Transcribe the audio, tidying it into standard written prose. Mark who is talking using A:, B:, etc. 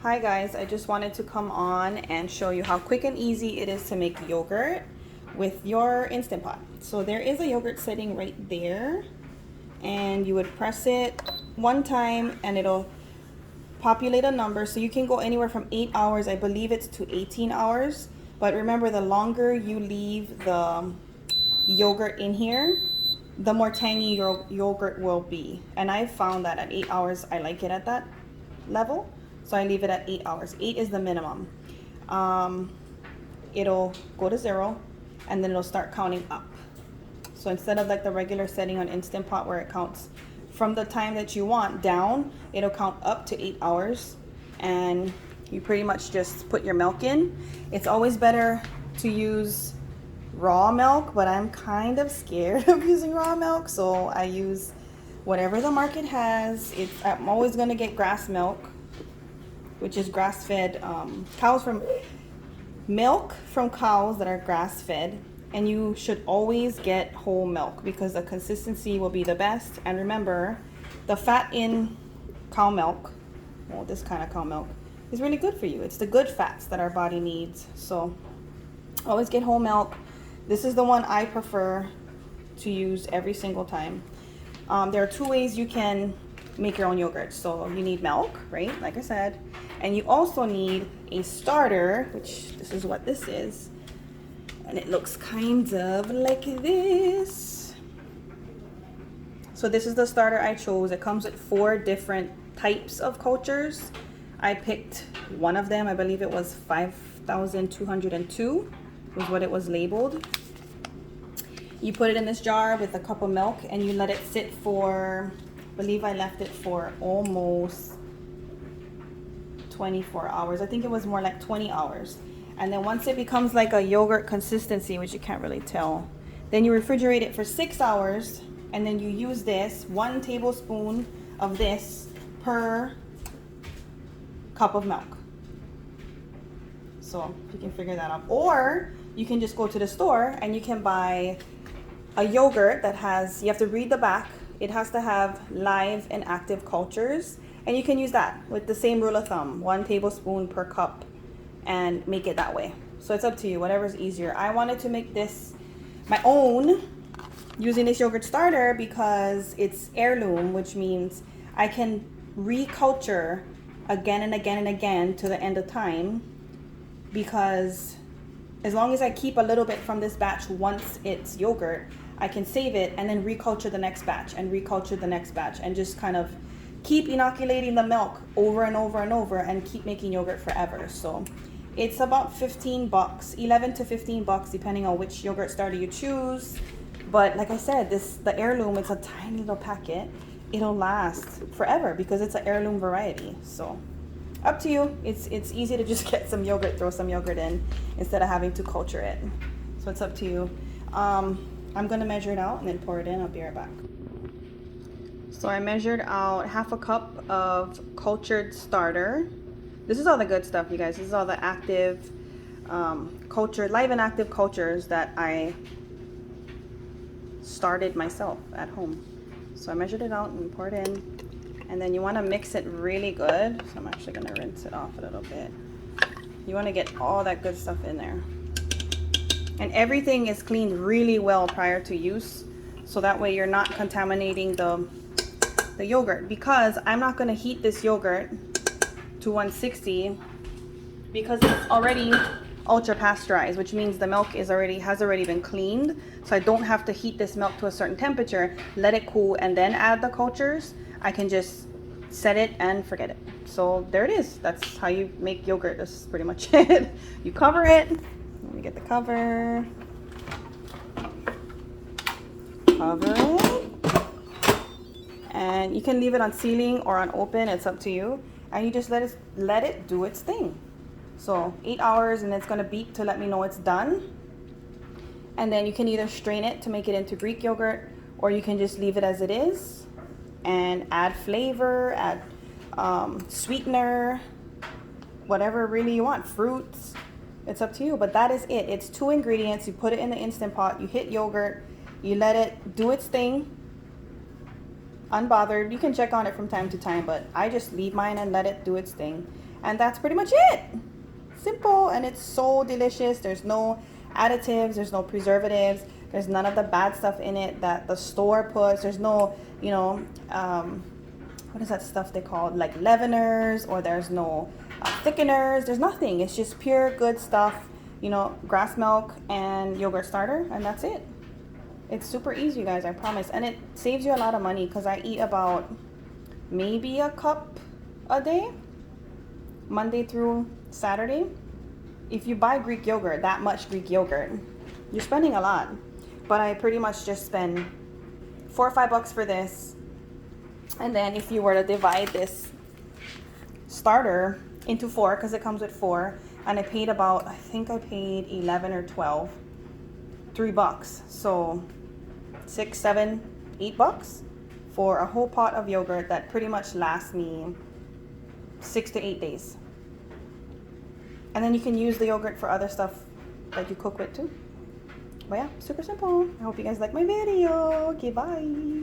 A: Hi guys, I just wanted to come on and show you how quick and easy it is to make yogurt with your Instant Pot. So there is a yogurt setting right there, and you would press it one time and it'll populate a number. So you can go anywhere from 8 hours, I believe it's to 18 hours. But remember, the longer you leave the yogurt in here, the more tangy your yogurt will be. And I found that at 8 hours, I like it at that level. So I leave it at 8 hours. 8 is the minimum. It'll go to 0 and then it'll start counting up. So instead of like the regular setting on Instant Pot where it counts from the time that you want down, it'll count up to 8 hours. And you pretty much just put your milk in. It's always better to use raw milk, but I'm kind of scared of using raw milk, so I use whatever the market has. I'm always gonna get grass milk, which is grass-fed milk from cows that are grass-fed, and you should always get whole milk because the consistency will be the best. And remember, the fat in cow milk, well, this kind of cow milk, is really good for you. It's the good fats that our body needs. So always get whole milk. This is the one I prefer to use every single time. There are two ways you can make your own yogurt. So you need milk, right? Like I said. And you also need a starter, which this is what this is. And it looks kind of like this. So this is the starter I chose. It comes with 4 different types of cultures. I picked one of them. I believe it was 5,202 was what it was labeled. You put it in this jar with a cup of milk and you let it sit for, I believe I left it for almost 24 hours. I think it was more like 20 hours. And then once it becomes like a yogurt consistency, which you can't really tell, then you refrigerate it for 6 hours, and then you use this 1 tablespoon of this per cup of milk. So you can figure that out. Or you can just go to the store and you can buy a yogurt that has, you have to read the back. It has to have live and active cultures. And you can use that with the same rule of thumb, 1 tablespoon per cup, and make it that way. So it's up to you, whatever's easier. I wanted to make this my own using this yogurt starter because it's heirloom, which means I can reculture again and again and again to the end of time, because as long as I keep a little bit from this batch once it's yogurt, I can save it and then reculture the next batch and reculture the next batch and just kind of keep inoculating the milk over and over and over and keep making yogurt forever. So it's about 15 bucks, 11 to 15 bucks, depending on which yogurt starter you choose. But like I said, the heirloom, it's a tiny little packet. It'll last forever because it's an heirloom variety. So up to you. It's easy to just get some yogurt, throw some yogurt in instead of having to culture it. So it's up to you. I'm gonna measure it out and then pour it in. I'll be right back. So I measured out half a cup of cultured starter. This is all the good stuff, you guys. This is all the active live and active cultures that I started myself at home. So I measured it out and poured it in. And then you want to mix it really good. So I'm actually going to rinse it off a little bit. You want to get all that good stuff in there. And everything is cleaned really well prior to use. So that way you're not contaminating the yogurt. Because I'm not going to heat this yogurt to 160 because it's already ultra pasteurized, which means the milk has already been cleaned. So I don't have to heat this milk to a certain temperature, let it cool, and then add the cultures. I can just set it and forget it. So there it is. That's how you make yogurt. This is pretty much it. You cover it. Let me get the cover. Cover it. And you can leave it on sealing or on open. It's up to you. And you just let it do its thing. So 8 hours, and it's going to beep to let me know it's done. And then you can either strain it to make it into Greek yogurt, or you can just leave it as it is and add flavor, add sweetener, whatever really you want, fruits. It's up to you, but that is it. It's 2 ingredients. You put it in the Instant Pot, you hit yogurt, you let it do its thing, unbothered. You can check on it from time to time, but I just leave mine and let it do its thing. And that's pretty much it. Simple, and it's so delicious. There's no additives, there's no preservatives, there's none of the bad stuff in it that the store puts. There's no, you know, what is that stuff they call, like leaveners, or there's no thickeners. There's nothing. It's just pure good stuff, you know, grass milk and yogurt starter, and that's it. It's super easy, you guys, I promise. And it saves you a lot of money because I eat about maybe a cup a day, Monday through Saturday. If you buy Greek yogurt, that much Greek yogurt, you're spending a lot. But I pretty much just spend $4 or $5 for this. And then if you were to divide this starter into 4, because it comes with 4, and I paid about, I think I paid 11 or 12, $3. So $6, $7, $8 for a whole pot of yogurt that pretty much lasts me 6 to 8 days. And then you can use the yogurt for other stuff that you cook with too. But yeah, super simple. I hope you guys like my video. Okay, bye.